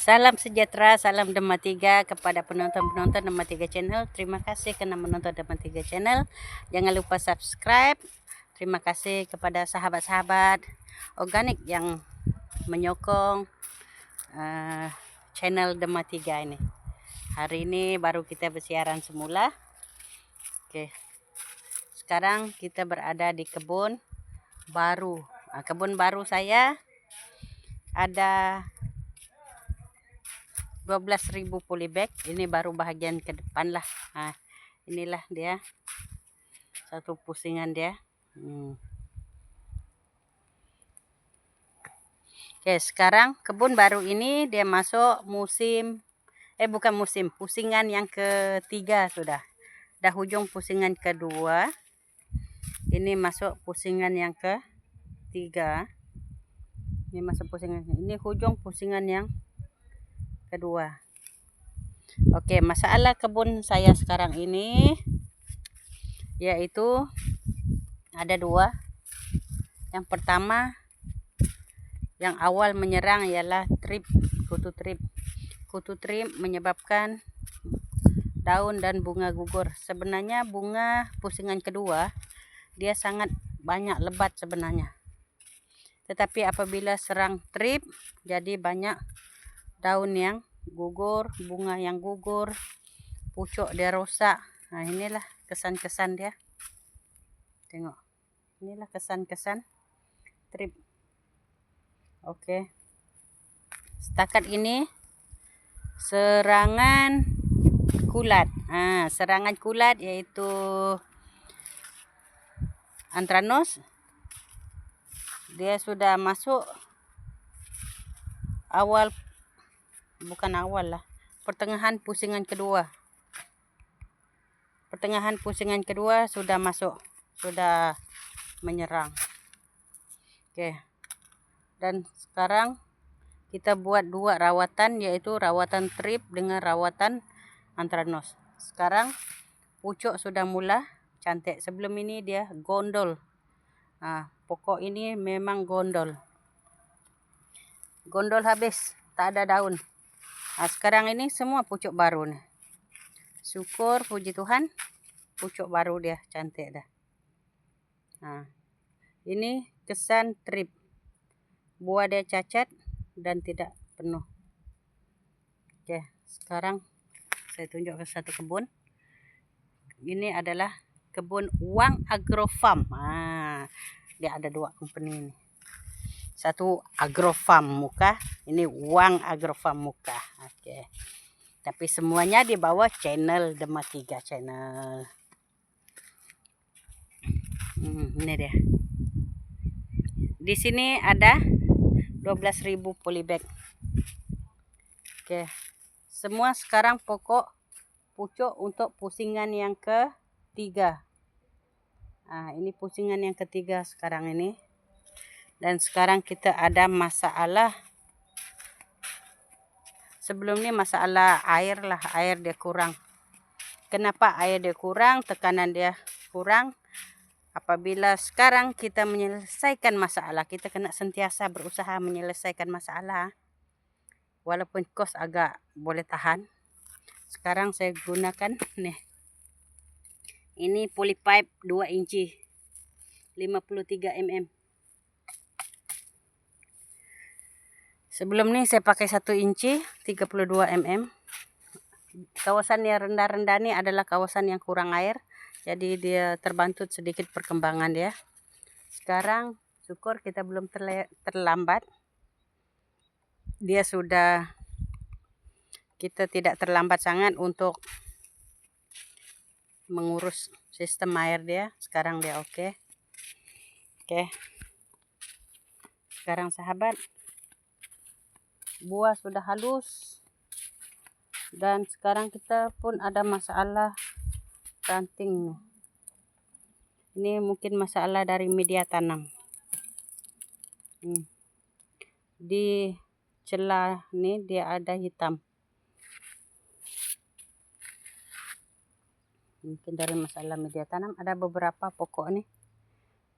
Salam sejahtera, salam Dhamma 3 kepada penonton-penonton Dhamma 3 channel. Terima kasih kerana menonton Dhamma 3 channel. Jangan lupa subscribe. Terima kasih kepada sahabat-sahabat organik yang menyokong channel Dhamma 3 ini. Hari ini baru kita bersiaran semula. Oke. Sekarang kita berada di kebun baru. Kebun baru saya ada 12.000 polybag. Ini baru bahagian ke depan lah. Inilah dia. Satu pusingan dia. Oke, sekarang kebun baru ini dia masuk musim bukan musim, pusingan yang ketiga sudah. Dah hujung pusingan kedua. Ini masuk pusingan yang ketiga. Ini masuk pusingan. Ini hujung pusingan yang kedua. Oke, masalah kebun saya sekarang ini yaitu ada dua. Yang pertama, yang awal menyerang ialah kutu trip. Kutu trip menyebabkan daun dan bunga gugur. Sebenarnya bunga pusingan kedua dia sangat banyak lebat sebenarnya. Tetapi apabila serang trip, jadi banyak daun yang gugur, bunga yang gugur, pucuk dia rosak. Inilah kesan-kesan dia. Tengok. Inilah kesan-kesan trip. Oke. Setakat ini serangan kulat. Serangan kulat yaitu Anthracnose. Dia sudah masuk pertengahan pusingan kedua. Pertengahan pusingan kedua sudah masuk, sudah menyerang. Oke. Dan sekarang kita buat dua rawatan, yaitu rawatan trip dengan rawatan Anthracnose. Sekarang pucuk sudah mula cantik. Sebelum ini dia gondol. Pokok ini memang gondol. Gondol habis, tak ada daun. Sekarang ini semua pucuk baru nih. Syukur, puji Tuhan, pucuk baru dia cantik dah. Ini kesan trip. Buah dia cacat dan tidak penuh. Oke, sekarang saya tunjuk ke satu kebun. Ini adalah kebun Wang Agrofarm. Dia ada dua company ini. Satu Agrofarm Muka, ini Wang Agrofarm Muka. Oke. Tapi semuanya di bawah channel Dhamma 3 channel. Ini dia. Di sini ada 12.000 polybag. Oke. Semua sekarang pokok pucuk untuk pusingan yang ketiga. Ini pusingan yang ketiga sekarang ini. Dan sekarang kita ada masalah. Sebelum ini masalah air lah. Air dia kurang. Kenapa air dia kurang? Tekanan dia kurang. Apabila sekarang kita menyelesaikan masalah, kita kena sentiasa berusaha menyelesaikan masalah. Walaupun kos agak boleh tahan. Sekarang saya gunakan nih. Ini polypipe 2 inci 53 mm. Sebelum ni saya pakai 1 inci 32 mm. Kawasan yang rendah-rendah ni adalah kawasan yang kurang air. Jadi dia terbantut sedikit perkembangan dia. Sekarang syukur kita belum terlambat. Kita tidak terlambat sangat untuk mengurus sistem air dia. Sekarang dia oke. Sekarang sahabat, buah sudah halus. Dan sekarang kita pun ada masalah ranting. Ini mungkin masalah dari media tanam. Di celah ni dia ada hitam. Mungkin dari masalah media tanam. Ada beberapa pokok ni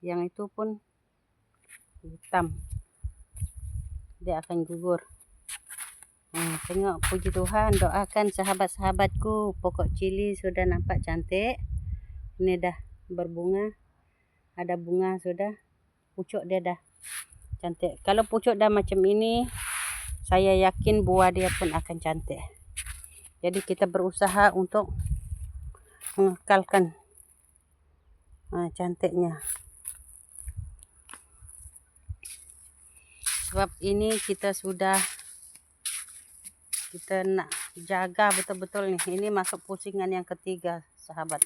yang itu pun hitam. Dia akan gugur. Tengok, puji Tuhan, doakan sahabat-sahabatku. Pokok cili sudah nampak cantik. Ini dah berbunga, ada bunga sudah, pucuk dia dah cantik. Kalau pucuk dah macam ini, saya yakin buah dia pun akan cantik. Jadi kita berusaha untuk mengekalkan cantiknya. Sebab ini kita nak jaga betul-betul nih. Ini masuk pusingan yang ketiga, sahabat.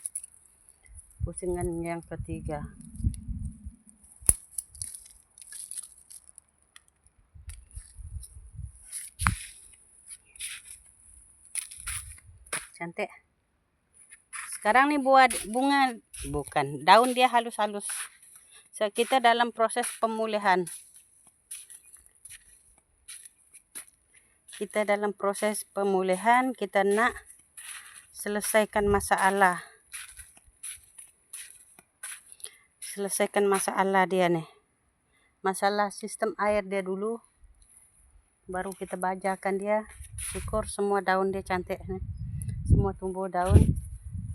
Pusingan yang ketiga. Cantik. Sekarang nih daun dia halus-halus. So, kita dalam proses pemulihan. Kita nak selesaikan masalah. Dia nih. Masalah sistem air dia dulu. Baru kita bajakan dia. Syukur semua daun dia cantik nih. Semua tumbuh daun.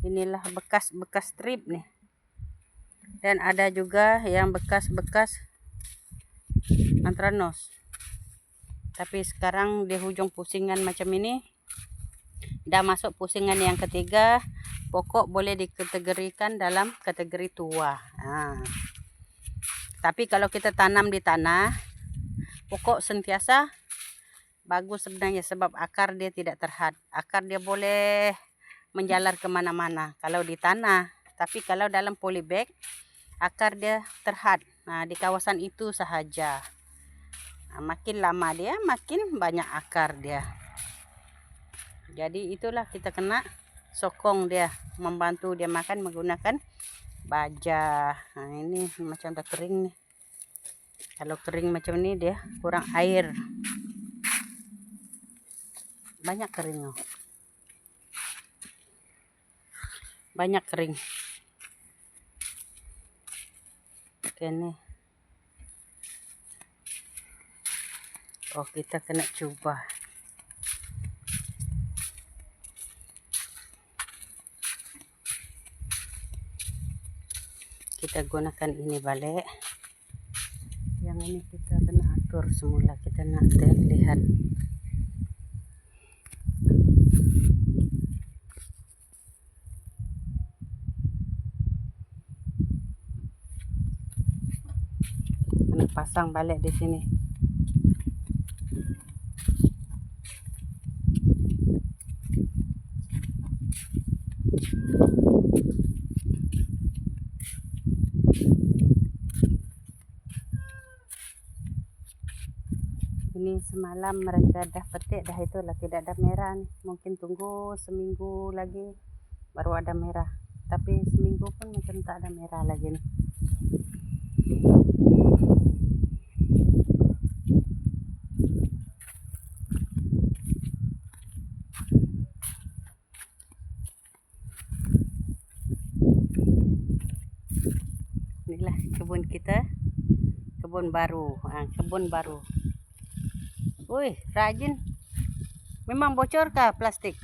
Inilah bekas-bekas strip nih. Dan ada juga yang bekas-bekas anthranos. Tapi sekarang di hujung pusingan macam ini, dah masuk pusingan yang ketiga. Pokok boleh dikategorikan dalam kategori tua. Tapi kalau kita tanam di tanah, pokok sentiasa bagus sebenarnya, sebab akar dia tidak terhad. Akar dia boleh menjalar kemana-mana kalau di tanah. Tapi kalau dalam polybag, akar dia terhad. Di kawasan itu sahaja. Makin lama dia, makin banyak akar dia. Jadi itulah kita kena sokong dia, membantu dia makan menggunakan baja. Ini macam dah kering nih. Kalau kering macam ini dia kurang air. Banyak kering. Banyak kering. Oke nih. Kita kena coba. Kita gunakan ini balik. Yang ini kita kena atur semula. Kita nak lihat. Kena pasang balik di sini. Ini semalam mereka dah petik dah, itulah tidak ada merah nih. Mungkin tunggu seminggu lagi baru ada merah. Tapi seminggu pun macam tak ada merah lagi nih. Inilah kebun kita, kebun baru. Wih, rajin. Memang bocor kah plastik?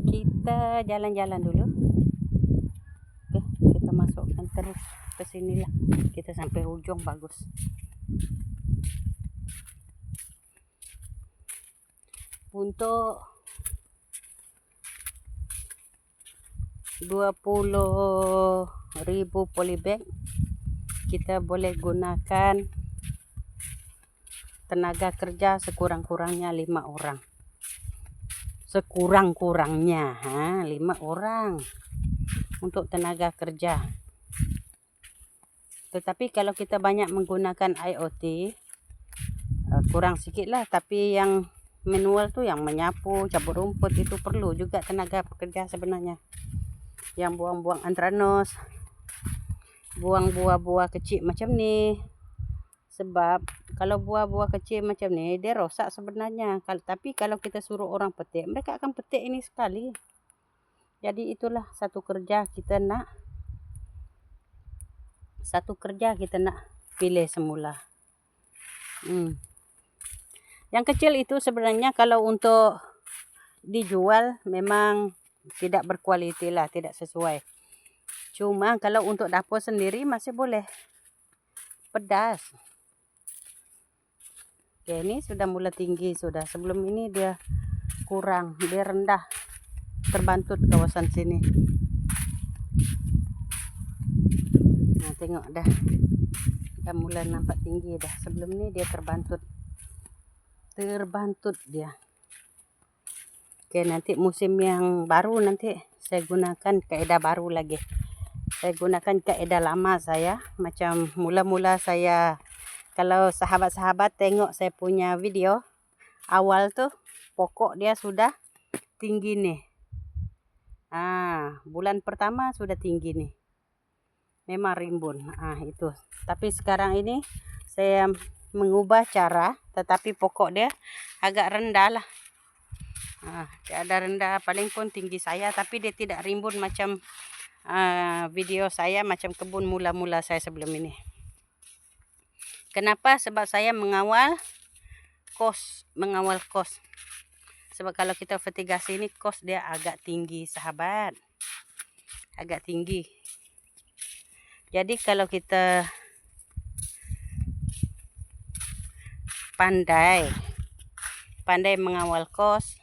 Kita jalan-jalan dulu. Oke, kita masukkan terus ke sinilah. Kita sampai ujung bagus. Untuk 20.000 polybag kita boleh gunakan tenaga kerja sekurang-kurangnya 5 orang. Sekurang-kurangnya 5 orang untuk tenaga kerja. Tetapi kalau kita banyak menggunakan IoT, kurang sikit lah. Tapi yang manual tu, yang menyapu, cabut rumput, itu perlu juga tenaga pekerja sebenarnya. Yang buang-buang anthranos, buang buah-buah kecil macam ni. Sebab kalau buah-buah kecil macam ni, dia rosak sebenarnya. Tapi kalau kita suruh orang petik, mereka akan petik ini sekali. Jadi itulah satu kerja kita nak pilih semula. Yang kecil itu sebenarnya kalau untuk dijual memang tidak berkualiti lah, tidak sesuai. Cuma kalau untuk dapur sendiri masih boleh, pedas. Oke, ini sudah mulai tinggi sudah. Sebelum ini dia kurang, dia rendah, terbantut kawasan sini. Nah, tengok dah mulai nampak tinggi dah. Sebelum ini dia terbantut dia. Oke, nanti musim yang baru nanti saya gunakan kaedah baru lagi. Saya gunakan kaedah lama saya. Macam mula-mula saya, kalau sahabat-sahabat tengok saya punya video awal tuh, pokok dia sudah tinggi nih. Bulan pertama sudah tinggi nih. Memang rimbun. Itu. Tapi sekarang ini saya mengubah cara, tetapi pokok dia agak rendah lah. Dia ada rendah, paling pun tinggi saya, tapi dia tidak rimbun macam video saya, macam kebun mula-mula saya sebelum ini. Kenapa? Sebab saya mengawal kos. Sebab kalau kita fertigasi ini kos dia agak tinggi, sahabat. Agak tinggi. Jadi kalau kita pandai mengawal kos,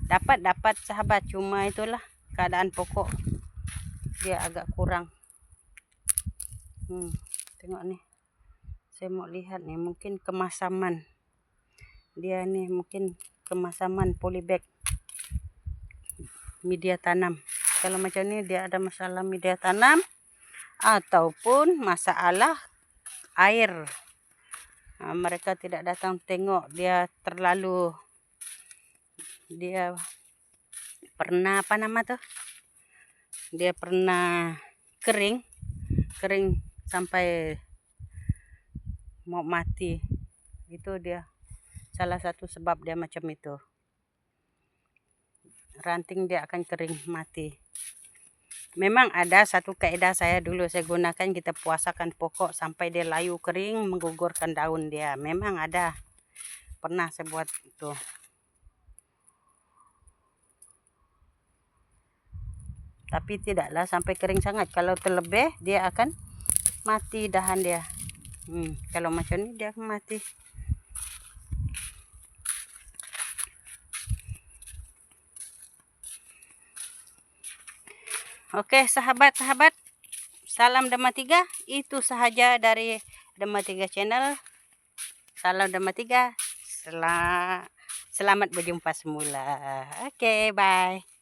dapat sahabat. Cuma itulah keadaan pokok dia agak kurang. Tengok nih, saya mau lihat nih, mungkin kemasaman dia nih, mungkin kemasaman polybag media tanam. Kalau macam ni dia ada masalah media tanam ataupun masalah air. Mereka tidak datang tengok, dia pernah dia pernah kering sampai mau mati. Itu dia salah satu sebab dia macam itu. Ranting dia akan kering mati. Memang ada satu kaedah saya dulu saya gunakan, kita puasakan pokok sampai dia layu kering, menggugurkan daun dia. Memang ada, pernah saya buat itu. Tapi tidaklah sampai kering sangat. Kalau terlebih dia akan mati dahan dia. Kalau macam ni dia akan mati. Oke, sahabat-sahabat, salam Dhamma 3. Itu sahaja dari Dhamma 3 channel. Salam Dhamma 3. Selamat berjumpa semula. Oke, bye.